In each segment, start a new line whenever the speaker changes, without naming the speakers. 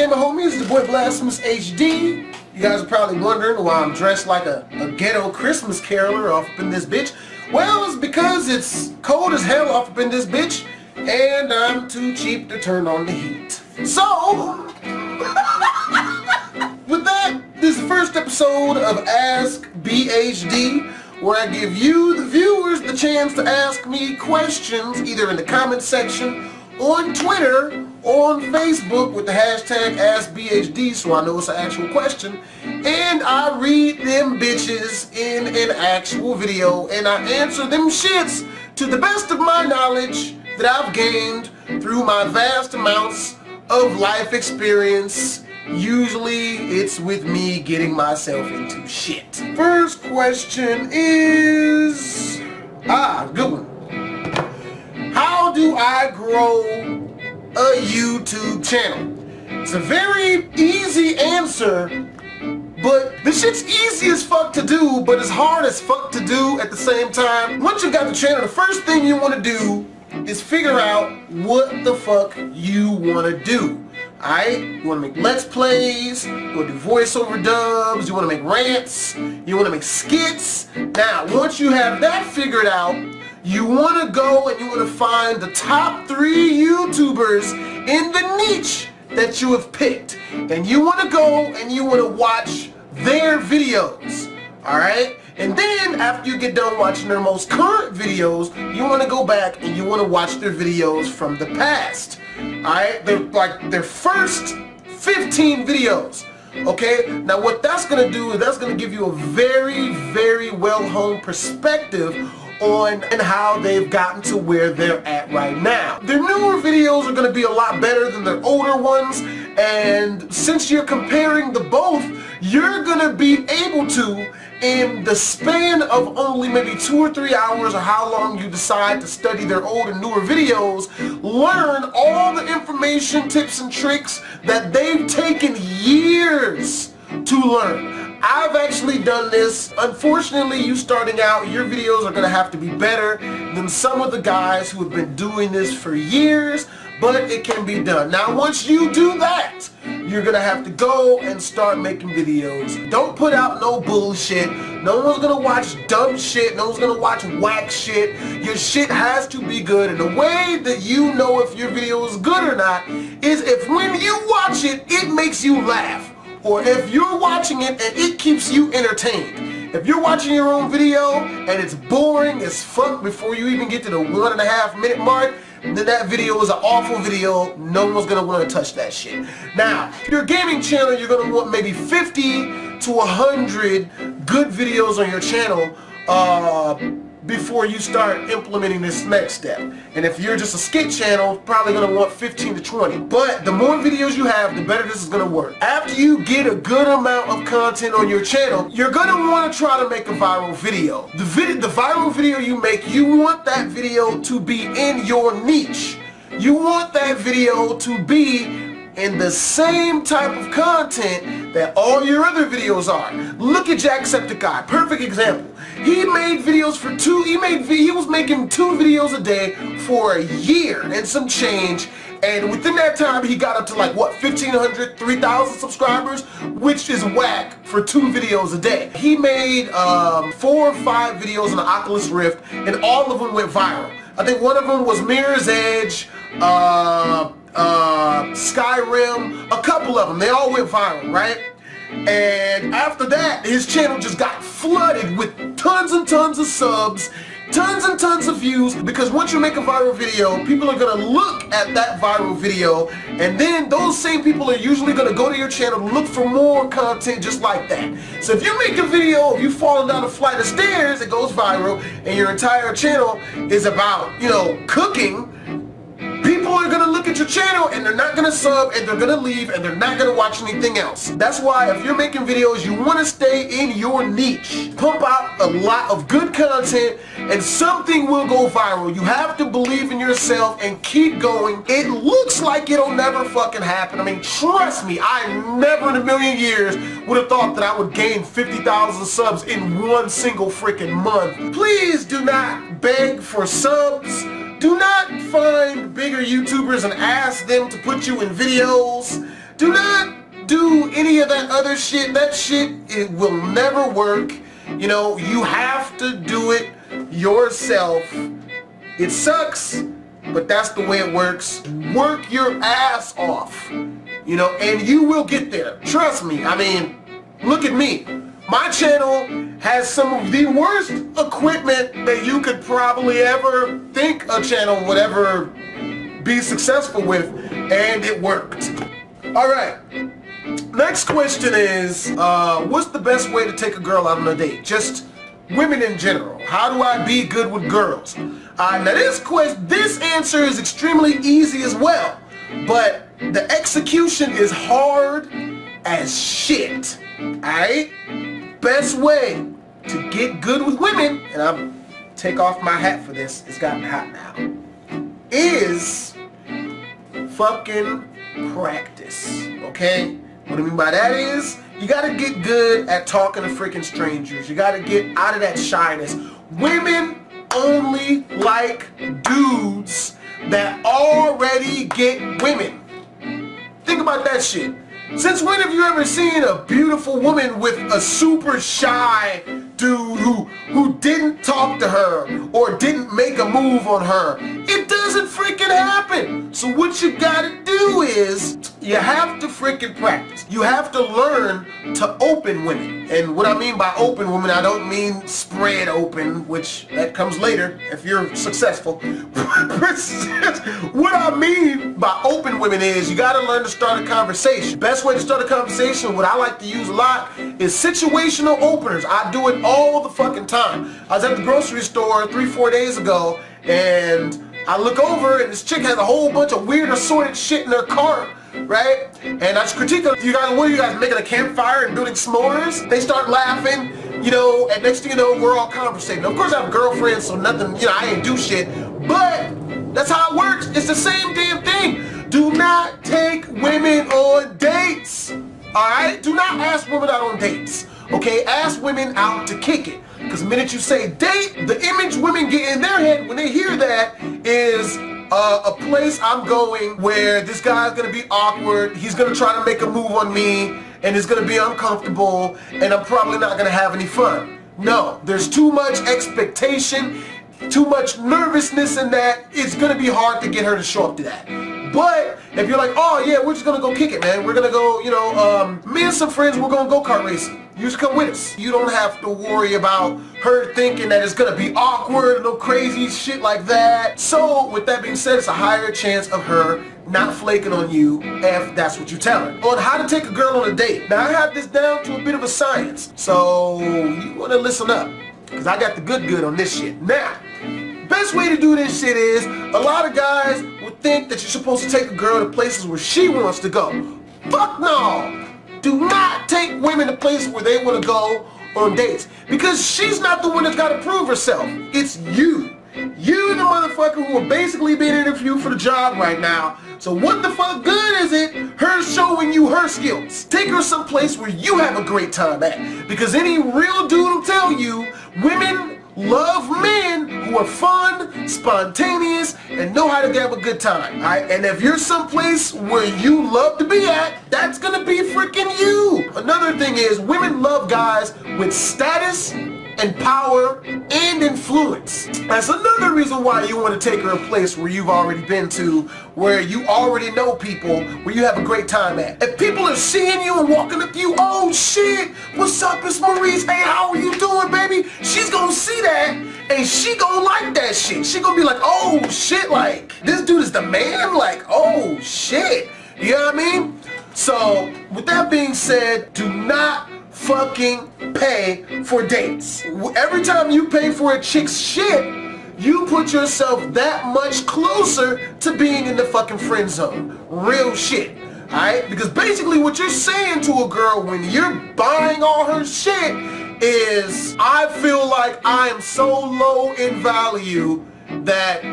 gaming homies? It's the boy Blasphemous HD. You guys are probably wondering why I'm dressed like a ghetto Christmas caroler off up in this bitch. Well, it's because it's cold as hell off up in this bitch, and I'm too cheap to turn on the heat. So, with that, this is the first episode of Ask BHD, where I give you, the viewers, the chance to ask me questions either in the comment section, on Twitter, on Facebook with the hashtag AskBHD, so I know it's an actual question, and I read them bitches in an actual video, and I answer them shits to the best of my knowledge that I've gained through my vast amounts of life experience. Usually it's with me getting myself into shit. First question is, good one. How do I grow a YouTube channel? It's a very easy answer, but this shit's easy as fuck to do, but it's hard as fuck to do at the same time. Once you got the channel, the first thing you want to do is figure out what the fuck you want to do. Alright? You want to make let's plays, you want to do voiceover dubs, you want to make rants, you want to make skits. Now, once you have that figured out, you want to go and you want to find the top 3 YouTubers in the niche that you have picked. And you want to go and you want to watch their videos. Alright? And then after you get done watching their most current videos, you want to go back and you want to watch their videos from the past. Alright? They're like their first 15 videos. Okay? Now what that's going to do is that's going to give you a very, very well-honed perspective on and how they've gotten to where they're at right now. Their newer videos are going to be a lot better than their older ones, and since you're comparing the both, you're going to be able to, in the span of only maybe 2 or 3 hours, or how long you decide to study their old and newer videos, learn all the information, tips, and tricks that they've taken years to learn. I've actually done this. Unfortunately, you starting out, your videos are going to have to be better than some of the guys who have been doing this for years, but it can be done. Now, once you do that, you're going to have to go and start making videos. Don't put out no bullshit. No one's going to watch dumb shit. No one's going to watch whack shit. Your shit has to be good. And the way that you know if your video is good or not is if when you watch it, it makes you laugh. Or if you're watching it and it keeps you entertained. If you're watching your own video and it's boring as fuck before you even get to the 1.5 minute mark, then that video is an awful video. No one's gonna want to touch that shit. Now, if you're a gaming channel, you're gonna want maybe 50 to 100 good videos on your channel before you start implementing this next step. And if you're just a skit channel, probably going to want 15 to 20. But the more videos you have, the better this is going to work. After you get a good amount of content on your channel, you're going to want to try to make a viral video. The viral video you make, you want that video to be in your niche. You want that video to be in the same type of content that all your other videos are. Look at Jacksepticeye, perfect example. He made videos for he was making 2 videos a day for a year and some change, and within that time he got up to like what, 1,500, 3,000 subscribers, which is whack for 2 videos a day. He made 4 or 5 videos on the Oculus Rift, and all of them went viral. I think one of them was Mirror's Edge, Skyrim, a couple of them. They all went viral, right? And after that, his channel just got flooded with tons and tons of subs, tons and tons of views, because once you make a viral video, people are going to look at that viral video, and then those same people are usually going to go to your channel to look for more content just like that. So if you make a video of you falling down a flight of stairs, it goes viral, and your entire channel is about, you know, cooking, people are going to look at your channel and they're not going to sub and they're going to leave and they're not going to watch anything else. That's why if you're making videos, you want to stay in your niche. Pump out a lot of good content and something will go viral. You have to believe in yourself and keep going. It looks like it'll never fucking happen. I mean, trust me, I never in a million years would have thought that I would gain 50,000 subs in one single freaking month. Please do not beg for subs. Do not find bigger YouTubers and ask them to put you in videos. Do not do any of that other shit. That shit, it will never work. You know, you have to do it yourself. It sucks, but that's the way it works. Work your ass off, you know, and you will get there. Trust me. I mean, look at me. My channel has some of the worst equipment that you could probably ever think a channel would ever be successful with, and it worked. Alright, next question is, what's the best way to take a girl out on a date? Just women in general. How do I be good with girls? Now this answer is extremely easy as well, but the execution is hard as shit. Alright? Best way to get good with women, and I'll take off my hat for this, it's gotten hot now, is fucking practice, okay? What I mean by that is, you gotta get good at talking to freaking strangers. You gotta get out of that shyness. Women only like dudes that already get women. Think about that shit. Since when have you ever seen a beautiful woman with a super shy dude who didn't talk to her or didn't make a move on her? It doesn't freaking happen. So what you gotta do is, you have to freaking practice. You have to learn to open women. And what I mean by open women, I don't mean spread open, which that comes later if you're successful. What I mean by open women is, you gotta learn to start a conversation. Best way to start a conversation, what I like to use a lot, is situational openers. I do it all the fucking time. I was at the grocery store 3-4 days ago, and I look over and this chick has a whole bunch of weird assorted shit in her cart, right? And I just critique her. You guys, what are you guys, making a campfire and building s'mores? They start laughing, you know, and next thing you know, we're all conversating. Of course I have girlfriends, so nothing, you know, I ain't do shit, but that's how it works. It's the same damn thing. Do not take women on dates, alright? Do not ask women out on dates, okay? Ask women out to kick it. Because the minute you say date, the image women get in their head when they hear that is a place I'm going where this guy's going to be awkward, he's going to try to make a move on me, and it's going to be uncomfortable, and I'm probably not going to have any fun. No, there's too much expectation, too much nervousness in that. It's going to be hard to get her to show up to that. But if you're like, oh yeah, we're just gonna go kick it, man. We're gonna go, you know, me and some friends, we're gonna go kart racing. You just come with us. You don't have to worry about her thinking that it's gonna be awkward, no crazy shit like that. So with that being said, it's a higher chance of her not flaking on you if that's what you tell her. On how to take a girl on a date. Now I have this down to a bit of a science, so you wanna listen up, because I got the good on this shit. Now, best way to do this shit is, a lot of guys would think that you're supposed to take a girl to places where she wants to go. Fuck no! Do not take women to places where they want to go on dates, because she's not the one that's got to prove herself. It's you. You the motherfucker who are basically being interviewed for the job right now. So what the fuck good is it her showing you her skills? Take her someplace where you have a great time at, because any real dude will tell you, women love men who are fun, spontaneous, and know how to have a good time, alright? And if you're someplace where you love to be at, that's gonna be freaking you. Another thing is, women love guys with status and power and influence. That's another reason why you want to take her a place where you've already been to, where you already know people, where you have a great time at. If people are seeing you and walking up to you, oh shit, what's up, it's Maurice, hey, how are you doing, baby? She's gonna see that, and she gonna like that shit. She gonna be like, oh shit, like, this dude is the man, like, oh shit. You know what I mean? So, with that being said, do not fucking pay for dates. Every time you pay for a chick's shit, you put yourself that much closer to being in the fucking friend zone. Real shit. Alright? Because basically what you're saying to a girl when you're buying all her shit is, I feel like I am so low in value that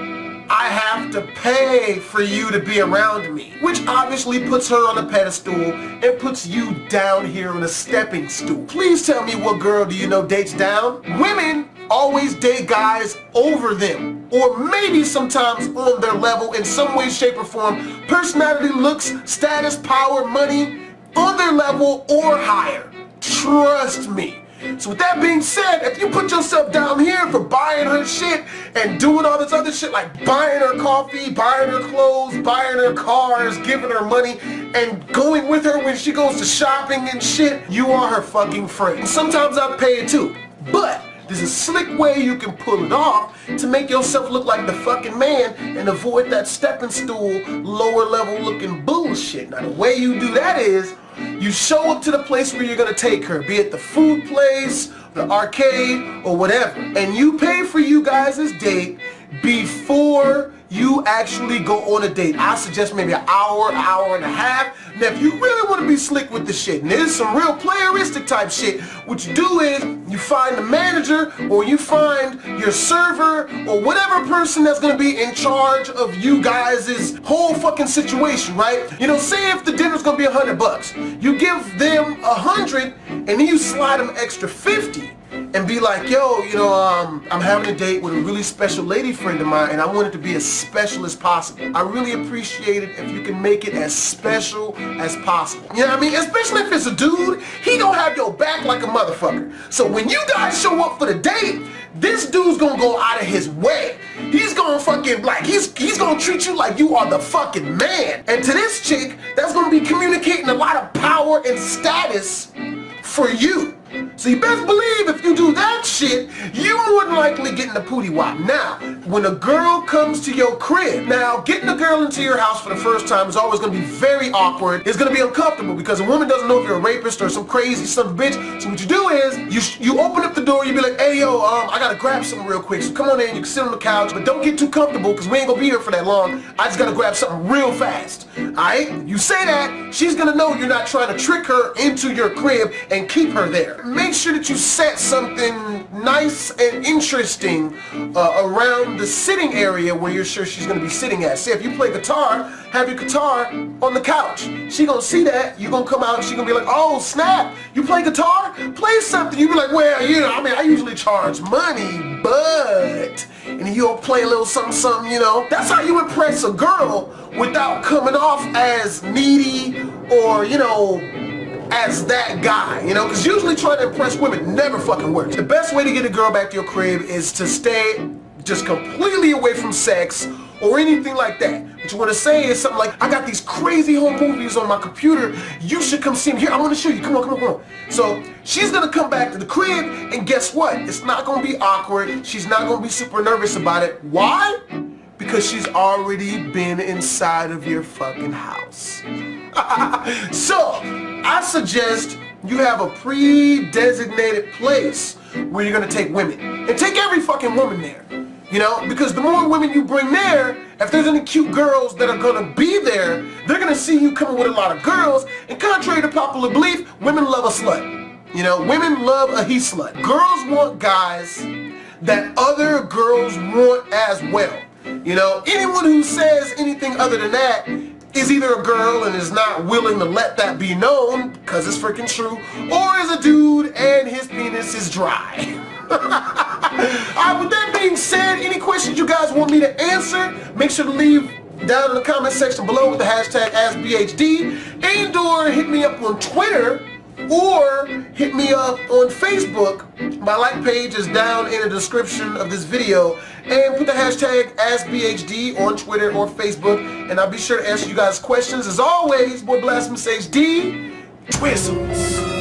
I have to pay for you to be around me. Which obviously puts her on a pedestal and puts you down here on a stepping stool. Please tell me, what girl do you know dates down? Women always date guys over them, or maybe sometimes on their level in some way, shape, or form. Personality, looks, status, power, money, on their level or higher. Trust me. So with that being said, if you put yourself down here for buying her shit and doing all this other shit like buying her coffee, buying her clothes, buying her cars, giving her money, and going with her when she goes to shopping and shit, you are her fucking friend. And sometimes I pay it too. But there's a slick way you can pull it off to make yourself look like the fucking man and avoid that stepping stool, lower level looking bullshit. Now the way you do that is, you show up to the place where you're going to take her, be it the food place, the arcade, or whatever. And you pay for you guys' date before you actually go on a date. I suggest maybe an hour, hour and a half. Now if you really want to be slick with the shit, and there's some real playeristic type shit, what you do is you find the manager or you find your server or whatever person that's going to be in charge of you guys' whole fucking situation, right? You know, say if the dinner's going to be $100, you give them 100 and then you slide them extra 50. And be like, yo, you know, I'm having a date with a really special lady friend of mine and I want it to be as special as possible. I really appreciate it if you can make it as special as possible. You know what I mean? Especially if it's a dude, he gonna have your back like a motherfucker. So when you guys show up for the date, this dude's gonna go out of his way. He's gonna fucking, like, he's gonna treat you like you are the fucking man. And to this chick, that's gonna be communicating a lot of power and status for you. So you best believe if you do that shit, you more than likely getting the pootie wop. Now, when a girl comes to your crib, now getting a girl into your house for the first time is always going to be very awkward. It's going to be uncomfortable because a woman doesn't know if you're a rapist or some crazy son of a bitch. So what you do is, you open up the door, you be like, hey yo, I gotta grab something real quick. So come on in, you can sit on the couch, but don't get too comfortable because we ain't gonna be here for that long. I just gotta grab something real fast. Alright? You say that, she's gonna know you're not trying to trick her into your crib and keep her there. Make sure that you set something nice and interesting around the sitting area where you're sure she's gonna be sitting at. Say if you play guitar, have your guitar on the couch. She gonna see that, you gonna come out and she gonna be like, oh snap, you play guitar? Play something. You be like, well, you know, I mean, I usually charge money, but, and you'll play a little something, something, you know. That's how you impress a girl without coming off as needy or, you know, as that guy, you know, because usually trying to impress women never fucking works. The best way to get a girl back to your crib is to stay just completely away from sex or anything like that. What you want to say is something like, I got these crazy home movies on my computer, you should come see them. Here, I want to show you, come on, come on, come on. So she's going to come back to the crib, and guess what? It's not going to be awkward. She's not going to be super nervous about it. Why? Because she's already been inside of your fucking house. So, I suggest you have a pre-designated place where you're going to take women. And take every fucking woman there. You know, because the more women you bring there, if there's any cute girls that are going to be there, they're going to see you coming with a lot of girls. And contrary to popular belief, women love a slut. You know, women love a he slut. Girls want guys that other girls want as well. You know, anyone who says anything other than that is either a girl and is not willing to let that be known, because it's freaking true, or is a dude and his penis is dry. Alright, with that being said, any questions you guys want me to answer, make sure to leave down in the comment section below with the hashtag AskBHD, and or hit me up on Twitter, or hit me up on Facebook. My like page is down in the description of this video, and put the hashtag AskBHD on Twitter or Facebook, and I'll be sure to answer you guys questions. As always, boy Blasphemous HD, Twizzles.